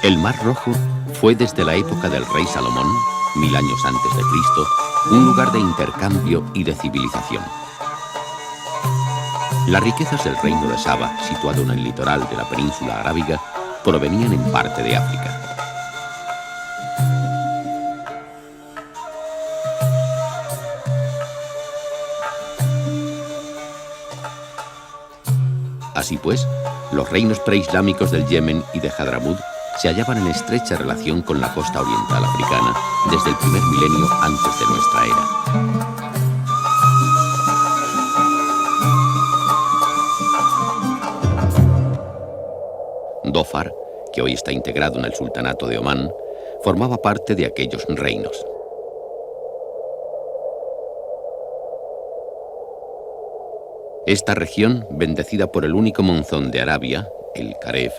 El Mar Rojo fue desde la época del rey Salomón, 1000 años antes de Cristo, un lugar de intercambio y de civilización. Las riquezas del reino de Saba, situado en el litoral de la península arábiga, provenían en parte de África. Así pues, los reinos preislámicos del Yemen y de Hadramut se hallaban en estrecha relación con la costa oriental africana desde el primer milenio antes de nuestra era. Dhofar, que hoy está integrado en el sultanato de Omán, formaba parte de aquellos reinos. Esta región, bendecida por el único monzón de Arabia, el Karef,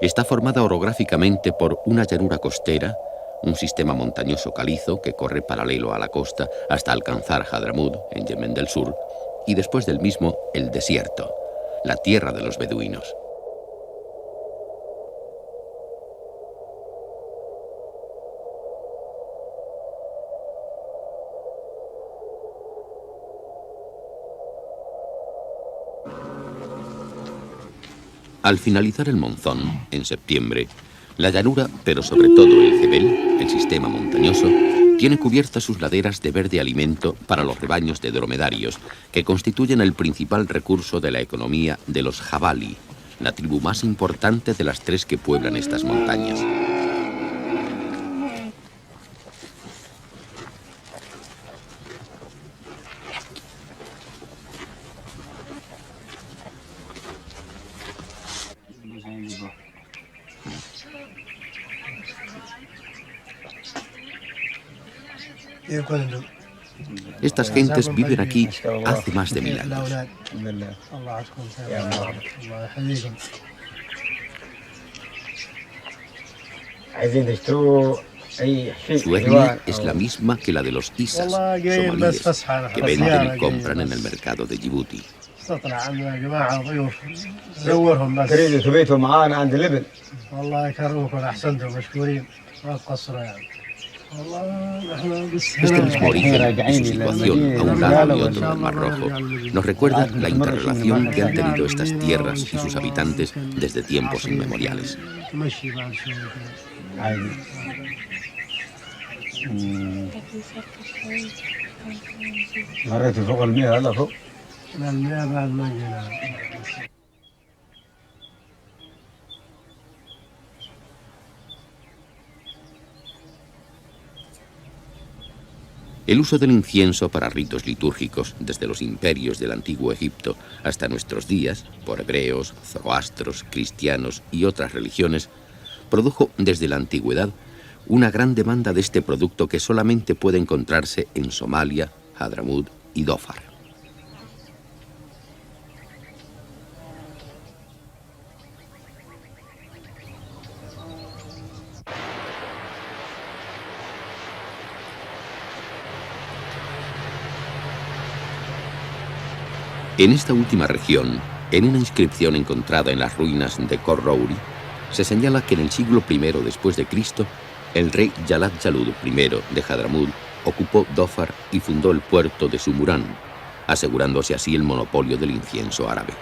está formada orográficamente por una llanura costera, un sistema montañoso calizo que corre paralelo a la costa hasta alcanzar Hadramut, en Yemen del Sur, y después del mismo el desierto, la tierra de los beduinos. Al finalizar el monzón, en septiembre, la llanura, pero sobre todo el Jebel, el sistema montañoso, tiene cubiertas sus laderas de verde alimento para los rebaños de dromedarios, que constituyen el principal recurso de la economía de los Jabali, la tribu más importante de las 3 que pueblan estas montañas. Estas gentes viven aquí hace más de 1000 años. Su etnia es la misma que la de los Isas, somalíes, que venden y compran en el mercado de Djibouti. Este mismo origen y su situación a un lado y otro del Mar Rojo nos recuerda la interrelación que han tenido estas tierras y sus habitantes desde tiempos inmemoriales. El uso del incienso para ritos litúrgicos desde los imperios del antiguo Egipto hasta nuestros días, por hebreos, zoroastros, cristianos y otras religiones, produjo desde la antigüedad una gran demanda de este producto que solamente puede encontrarse en Somalia, Hadramut y Dhofar. En esta última región, en una inscripción encontrada en las ruinas de Khor Rouri, se señala que en el siglo I después de Cristo, el rey Jalad Jalud I de Hadramut ocupó Dhofar y fundó el puerto de Sumurán, asegurándose así el monopolio del incienso árabe.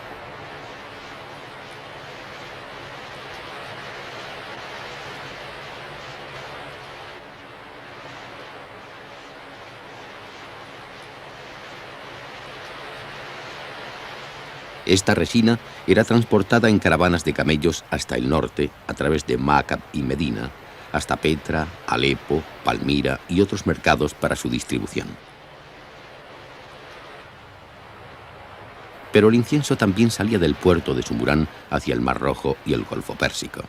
Esta resina era transportada en caravanas de camellos hasta el norte, a través de Ma'kab y Medina, hasta Petra, Alepo, Palmira y otros mercados para su distribución. Pero el incienso también salía del puerto de Sumurán hacia el Mar Rojo y el Golfo Pérsico.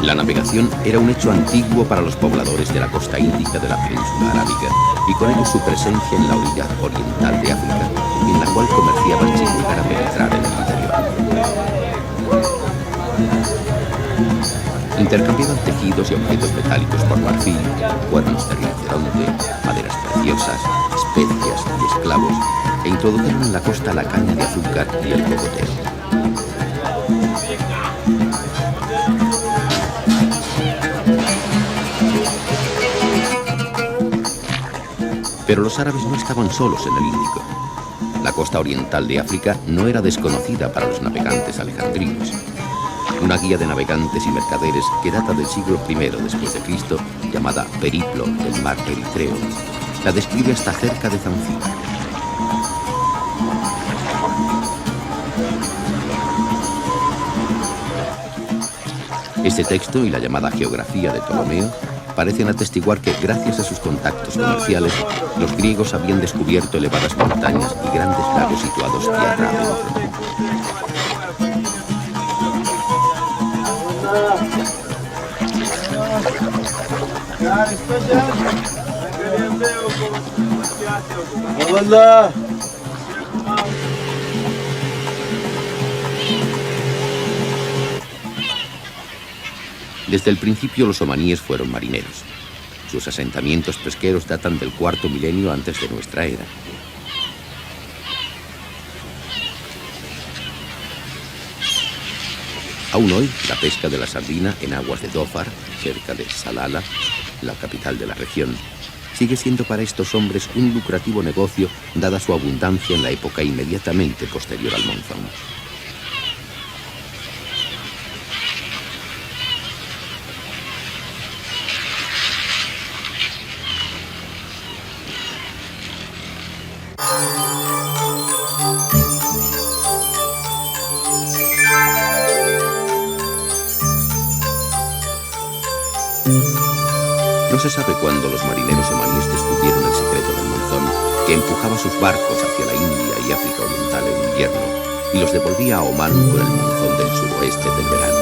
La navegación era un hecho antiguo para los pobladores de la costa índica de la península arábiga y con ello su presencia en la orilla oriental de África, en la cual comerciaban sin llegar a penetrar en el interior. Intercambiaban tejidos y objetos metálicos por marfil, cuernos de rinoceronte, maderas preciosas, especias y esclavos, e introdujeron en la costa la caña de azúcar y el cocotero. Pero los árabes no estaban solos en el Índico. La costa oriental de África no era desconocida para los navegantes alejandrinos. Una guía de navegantes y mercaderes que data del siglo I después de Cristo, llamada Periplo del mar Eritreo, la describe hasta cerca de Zanzíbar. Este texto y la llamada Geografía de Ptolomeo parecen atestiguar que, gracias a sus contactos comerciales, los griegos habían descubierto elevadas montañas y grandes lagos situados tierra adentro. Desde el principio los omaníes fueron marineros. Sus asentamientos pesqueros datan del cuarto milenio antes de nuestra era. Aún hoy, la pesca de la sardina en aguas de Dhofar, cerca de Salalah, la capital de la región, sigue siendo para estos hombres un lucrativo negocio, dada su abundancia en la época inmediatamente posterior al monzón. No se sabe cuándo los marineros omaníes descubrieron el secreto del monzón, que empujaba sus barcos hacia la India y África Oriental en invierno y los devolvía a Omán con el monzón del suroeste del verano.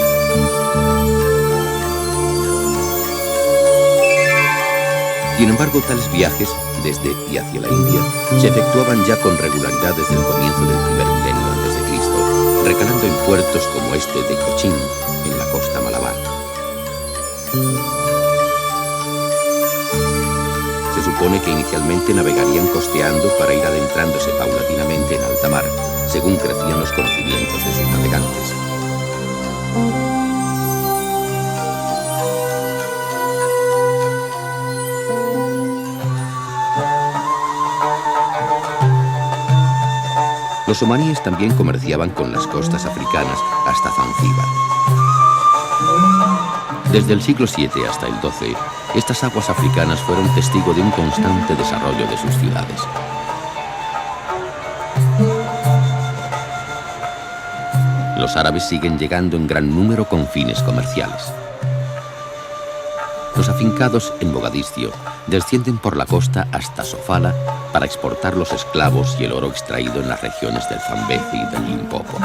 Sin embargo, tales viajes, desde y hacia la India, se efectuaban ya con regularidad desde el comienzo del primer milenio antes de Cristo, recalando en puertos como este de Cochin, en la costa malabar. Se supone que inicialmente navegarían costeando para ir adentrándose paulatinamente en alta mar, según crecían los conocimientos de sus navegantes. Los omaníes también comerciaban con las costas africanas hasta Zanzíbar. Desde el siglo VII hasta el XII, estas aguas africanas fueron testigo de un constante desarrollo de sus ciudades. Los árabes siguen llegando en gran número con fines comerciales. Los afincados en Mogadiscio descienden por la costa hasta Sofala para exportar los esclavos y el oro extraído en las regiones del Zambezi y del Limpopo.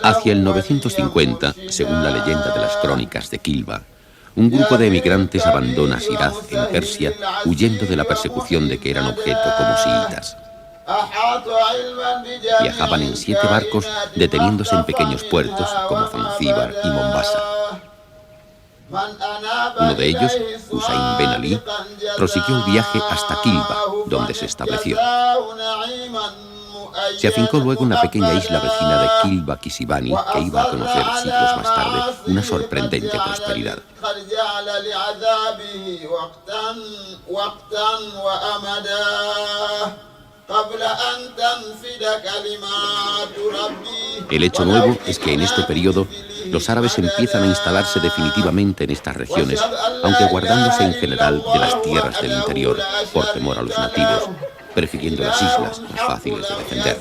Hacia el 950, según la leyenda de las crónicas de Kilba, un grupo de emigrantes abandona Shiraz en Persia, huyendo de la persecución de que eran objeto como chiitas. Viajaban en 7 barcos, deteniéndose en pequeños puertos como Zanzíbar y Mombasa. Uno de ellos, Husayn Ben Ali, prosiguió el viaje hasta Kilba, donde se estableció. Se afincó luego en una pequeña isla vecina de Kilba Kisibani, que iba a conocer siglos más tarde una sorprendente prosperidad. El hecho nuevo es que en este periodo los árabes empiezan a instalarse definitivamente en estas regiones, aunque guardándose en general de las tierras del interior por temor a los nativos, prefiriendo las islas más fáciles de defender.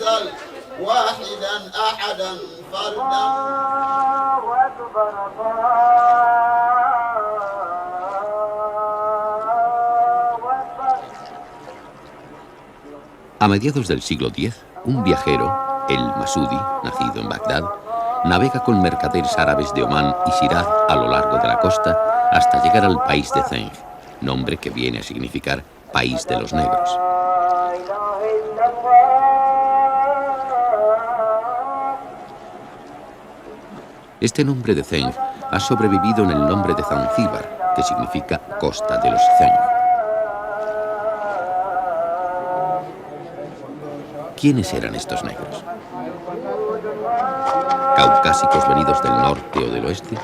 A mediados del siglo X, un viajero, el Masudi, nacido en Bagdad, navega con mercaderes árabes de Omán y Shiraz a lo largo de la costa hasta llegar al país de Zeng, nombre que viene a significar país de los negros. Este nombre de Zeng ha sobrevivido en el nombre de Zanzíbar, que significa costa de los Zeng. ¿Quiénes eran estos negros? ¿Caucásicos venidos del norte o del oeste?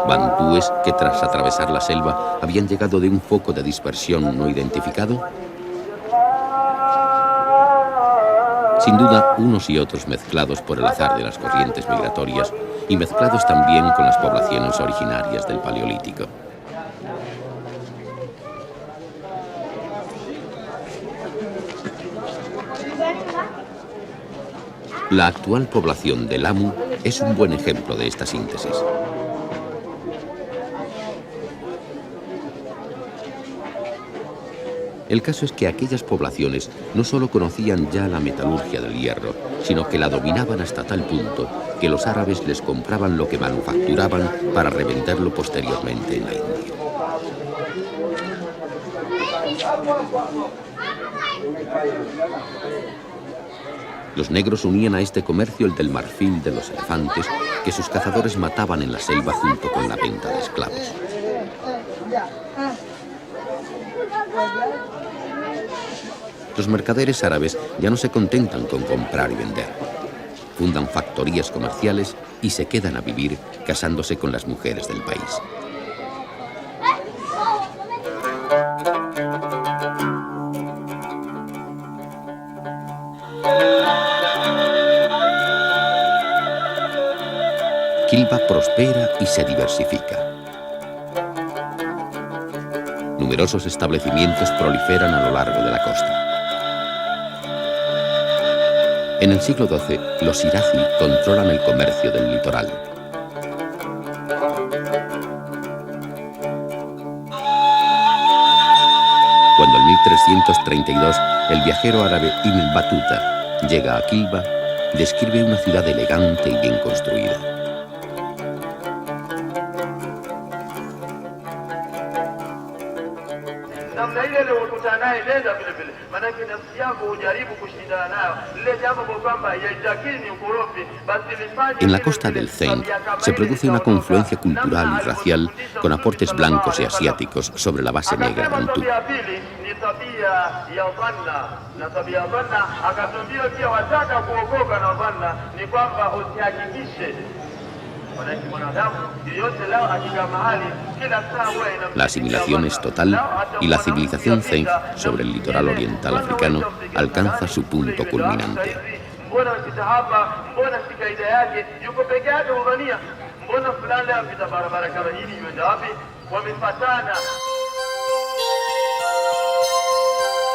¿Bantúes que tras atravesar la selva habían llegado de un foco de dispersión no identificado? Sin duda, unos y otros mezclados por el azar de las corrientes migratorias y mezclados también con las poblaciones originarias del Paleolítico. La actual población de Lamu es un buen ejemplo de esta síntesis. El caso es que aquellas poblaciones no solo conocían ya la metalurgia del hierro, sino que la dominaban hasta tal punto que los árabes les compraban lo que manufacturaban para revenderlo posteriormente en la India. Los negros unían a este comercio el del marfil de los elefantes que sus cazadores mataban en la selva junto con la venta de esclavos. Los mercaderes árabes ya no se contentan con comprar y vender. Fundan factorías comerciales y se quedan a vivir casándose con las mujeres del país. Quilba prospera y se diversifica. Numerosos establecimientos proliferan a lo largo de la costa. En el siglo XII, los Sirazi controlan el comercio del litoral. Cuando en 1332 el viajero árabe Ibn Battuta llega a Quilba, describe una ciudad elegante y bien construida. En la costa del Zeng se produce una confluencia cultural y racial con aportes blancos y asiáticos sobre la base negra bantú. La asimilación es total y la civilización Zeng sobre el litoral oriental africano alcanza su punto culminante.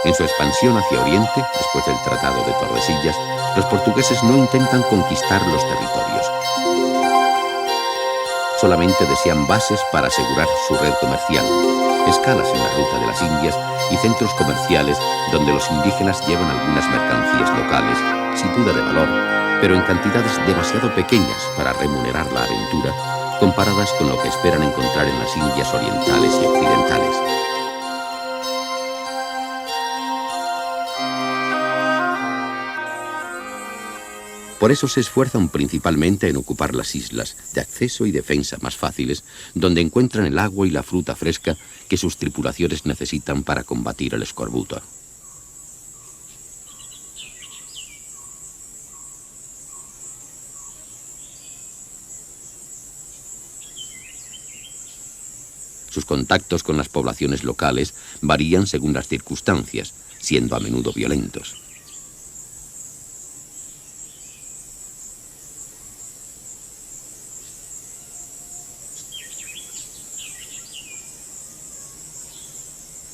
En su expansión hacia Oriente, después del Tratado de Tordesillas, los portugueses no intentan conquistar los territorios. Solamente desean bases para asegurar su red comercial, escalas en la ruta de las Indias y centros comerciales donde los indígenas llevan algunas mercancías locales, sin duda de valor, pero en cantidades demasiado pequeñas para remunerar la aventura, comparadas con lo que esperan encontrar en las Indias orientales y occidentales. Por eso se esfuerzan principalmente en ocupar las islas de acceso y defensa más fáciles, donde encuentran el agua y la fruta fresca que sus tripulaciones necesitan para combatir el escorbuto. Sus contactos con las poblaciones locales varían según las circunstancias, siendo a menudo violentos.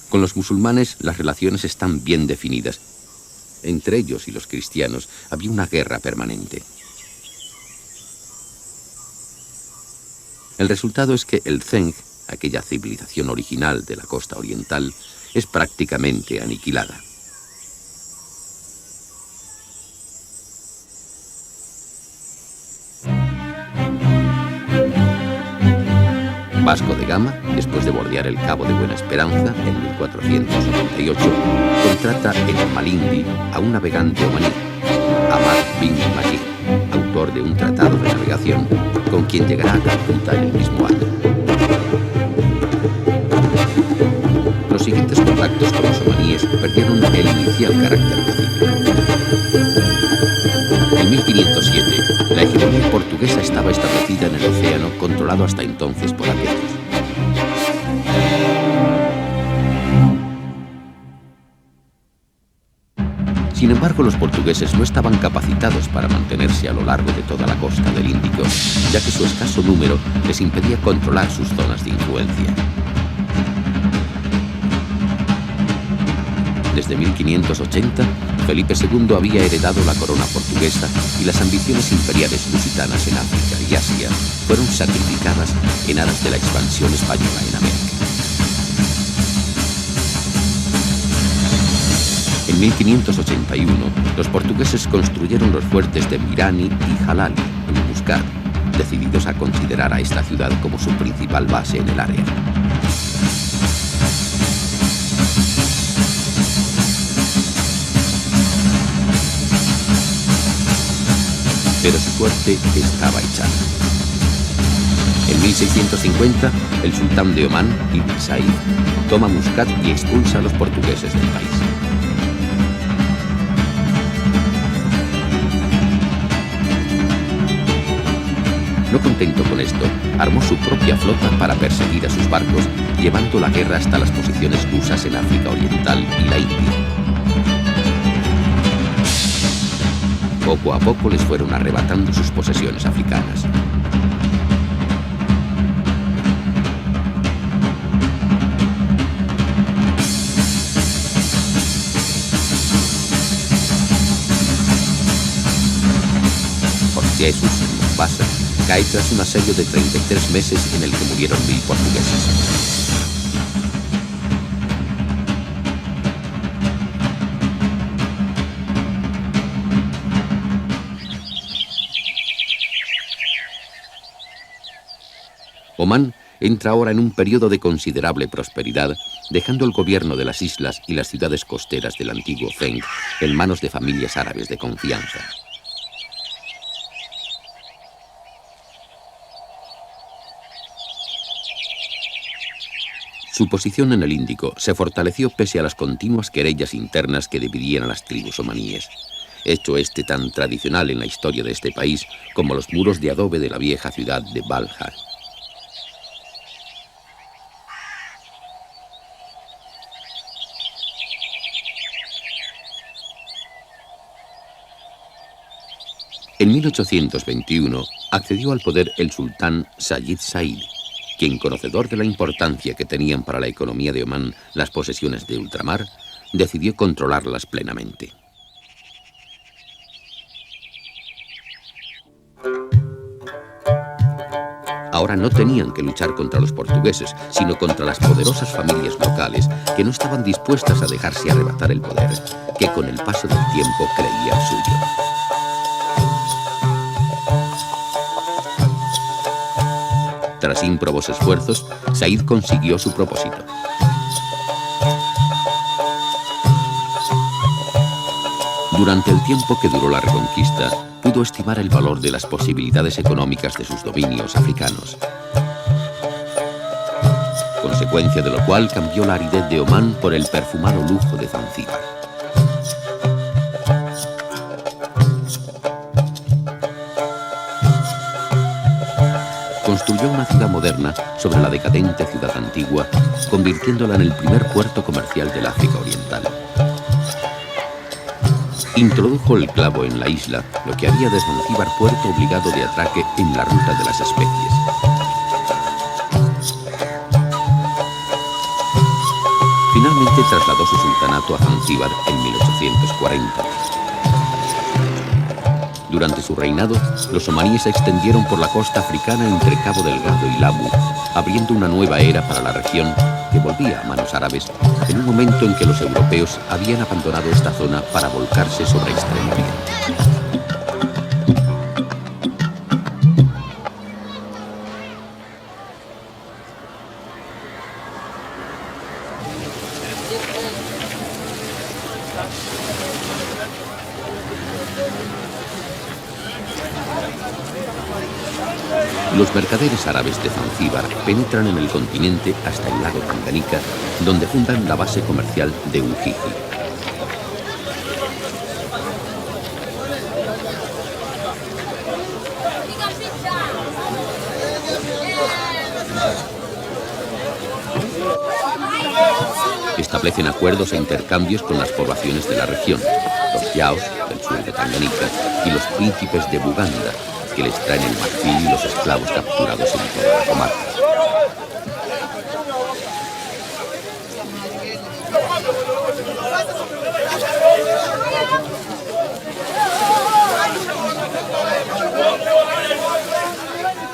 Con los musulmanes las relaciones están bien definidas. Entre ellos y los cristianos había una guerra permanente. El resultado es que el Zeng, aquella civilización original de la costa oriental, es prácticamente aniquilada. Vasco de Gama, después de bordear el Cabo de Buena Esperanza en 1498, contrata en Malindi a un navegante omaní, Ahmad bin Majid, autor de un tratado de navegación, con quien llegará a Calcuta en el mismo año. Los siguientes contactos con los omaníes perdieron el inicial carácter pacífico. En 1507, la hegemonía portuguesa estaba establecida en el océano, controlado hasta entonces por aliados. Sin embargo, los portugueses no estaban capacitados para mantenerse a lo largo de toda la costa del Índico, ya que su escaso número les impedía controlar sus zonas de influencia. Desde 1580, Felipe II había heredado la corona portuguesa y las ambiciones imperiales lusitanas en África y Asia fueron sacrificadas en aras de la expansión española en América. En 1581, los portugueses construyeron los fuertes de Mirani y Jalali, en Muscat, decididos a considerar a esta ciudad como su principal base en el área. Pero su suerte estaba echada. En 1650, el sultán de Omán, Ibn Said, toma Muscat y expulsa a los portugueses del país. No contento con esto, armó su propia flota para perseguir a sus barcos, llevando la guerra hasta las posiciones lusas en África Oriental y la India. Poco a poco les fueron arrebatando sus posesiones africanas. Port Jesús, en Mombasa, cae tras un asedio de 33 meses en el que murieron 1000 portugueses. Omán entra ahora en un periodo de considerable prosperidad, dejando el gobierno de las islas y las ciudades costeras del antiguo Zeng en manos de familias árabes de confianza. Su posición en el Índico se fortaleció pese a las continuas querellas internas que dividían a las tribus omaníes, hecho este tan tradicional en la historia de este país como los muros de adobe de la vieja ciudad de Balja. En 1821 accedió al poder el sultán Sayid Said, quien, conocedor de la importancia que tenían para la economía de Omán las posesiones de ultramar, decidió controlarlas plenamente. Ahora no tenían que luchar contra los portugueses, sino contra las poderosas familias locales que no estaban dispuestas a dejarse arrebatar el poder, que con el paso del tiempo creían suyo. Tras ímprobos esfuerzos, Said consiguió su propósito. Durante el tiempo que duró la reconquista, pudo estimar el valor de las posibilidades económicas de sus dominios africanos, consecuencia de lo cual cambió la aridez de Omán por el perfumado lujo de Zanzíbar. Construyó una ciudad moderna sobre la decadente ciudad antigua, convirtiéndola en el primer puerto comercial del África Oriental. Introdujo el clavo en la isla, lo que haría de Zanzíbar puerto obligado de atraque en la ruta de las especies. Finalmente trasladó su sultanato a Zanzíbar en 1840. Durante su reinado, los omaníes se extendieron por la costa africana entre Cabo Delgado y Lamu, abriendo una nueva era para la región que volvía a manos árabes en un momento en que los europeos habían abandonado esta zona para volcarse sobre Extremo Oriente. Los mercaderes árabes de Zanzíbar penetran en el continente hasta el lago Tanganica, donde fundan la base comercial de Ujiji. Establecen acuerdos e intercambios con las poblaciones de la región, los yaos, del sur de Tanganica, y los príncipes de Buganda, que les traen el marfil y los esclavos capturados en toda la comarca.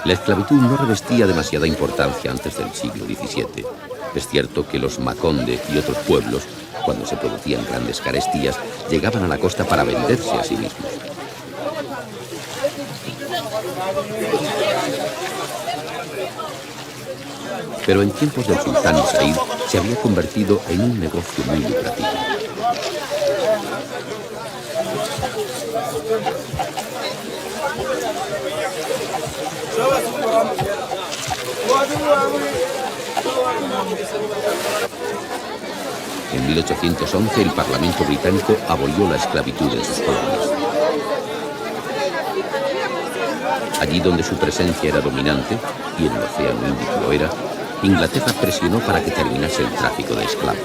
La esclavitud no revestía demasiada importancia antes del siglo XVII. Es cierto que los Makonde y otros pueblos, cuando se producían grandes carestías, llegaban a la costa para venderse a sí mismos. Pero en tiempos del sultán Said se había convertido en un negocio muy lucrativo. En 1811 el Parlamento británico abolió la esclavitud en sus colonias. Allí donde su presencia era dominante, y en el Océano Índico lo era, Inglaterra presionó para que terminase el tráfico de esclavos.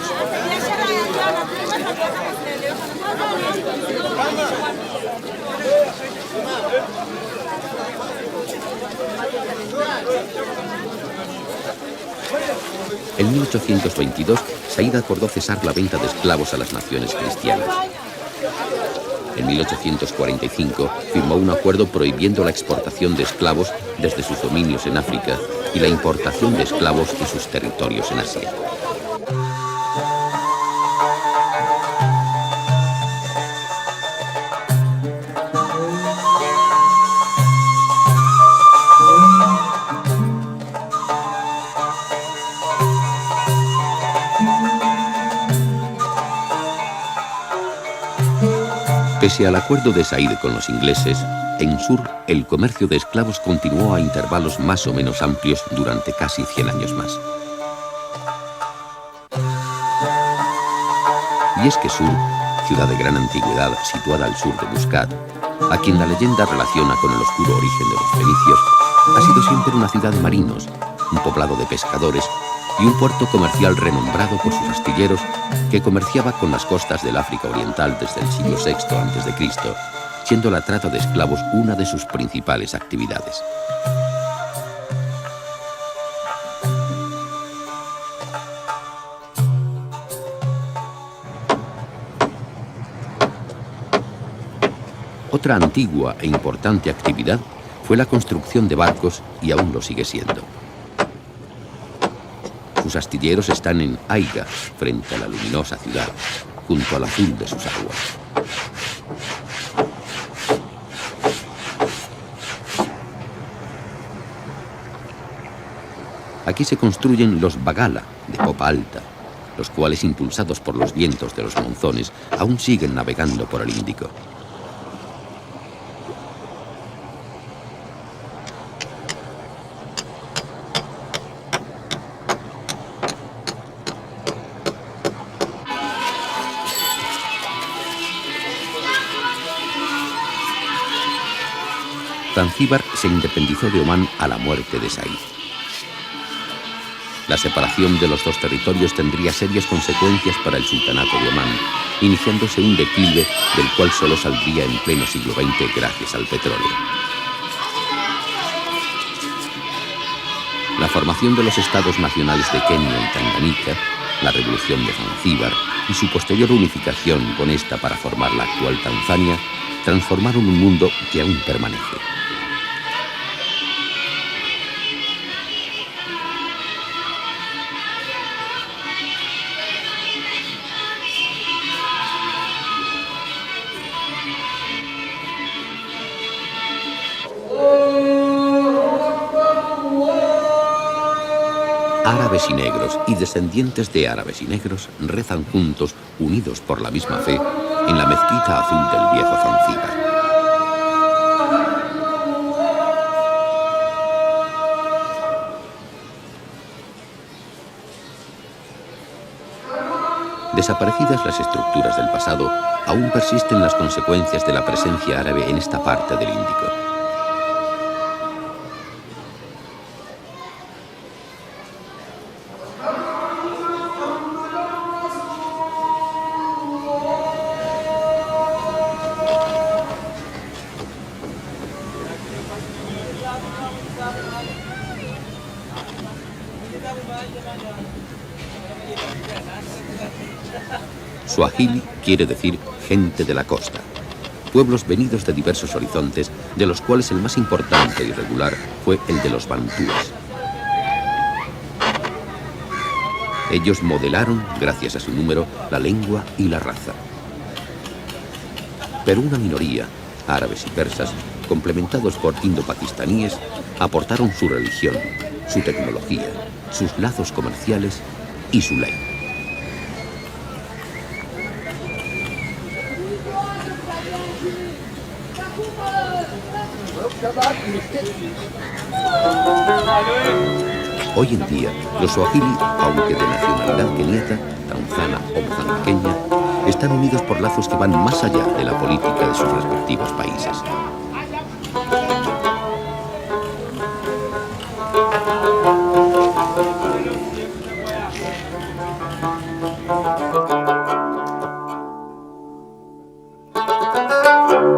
En 1822, Said acordó cesar la venta de esclavos a las naciones cristianas. En 1845 firmó un acuerdo prohibiendo la exportación de esclavos desde sus dominios en África y la importación de esclavos de sus territorios en Asia. Pese al acuerdo de Said con los ingleses, en Sur el comercio de esclavos continuó a intervalos más o menos amplios durante casi 100 años más. Y es que Sur, ciudad de gran antigüedad situada al sur de Muscat, a quien la leyenda relaciona con el oscuro origen de los fenicios, ha sido siempre una ciudad de marinos, un poblado de pescadores y un puerto comercial renombrado por sus astilleros que comerciaba con las costas del África Oriental desde el siglo VI a.C., siendo la trata de esclavos una de sus principales actividades. Otra antigua e importante actividad fue la construcción de barcos y aún lo sigue siendo. Sus astilleros están en Aiga, frente a la luminosa ciudad, junto al azul de sus aguas. Aquí se construyen los bagala, de popa alta, los cuales, impulsados por los vientos de los monzones, aún siguen navegando por el Índico. Zanzíbar se independizó de Omán a la muerte de Said. La separación de los dos territorios tendría serias consecuencias para el sultanato de Omán, iniciándose un declive del cual solo saldría en pleno siglo XX gracias al petróleo. La formación de los estados nacionales de Kenia y Tanganica, la revolución de Zanzíbar y su posterior unificación con esta para formar la actual Tanzania, transformaron un mundo que aún permanece. Árabes y negros y descendientes de árabes y negros rezan juntos, unidos por la misma fe, en la mezquita azul del viejo Zanzíbar. Desaparecidas las estructuras del pasado, aún persisten las consecuencias de la presencia árabe en esta parte del Índico. Swahili quiere decir gente de la costa, pueblos venidos de diversos horizontes, de los cuales el más importante y regular fue el de los bantúes. Ellos modelaron, gracias a su número, la lengua y la raza. Pero una minoría, árabes y persas, complementados por indo-pakistaníes, aportaron su religión, su tecnología, sus lazos comerciales y su ley. Hoy en día, los swahili, aunque de nacionalidad keniata, tanzana o mozambiqueña, están unidos por lazos que van más allá de la política de sus respectivos países.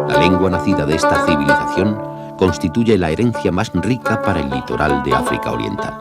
La lengua nacida de esta civilización constituye la herencia más rica para el litoral de África Oriental.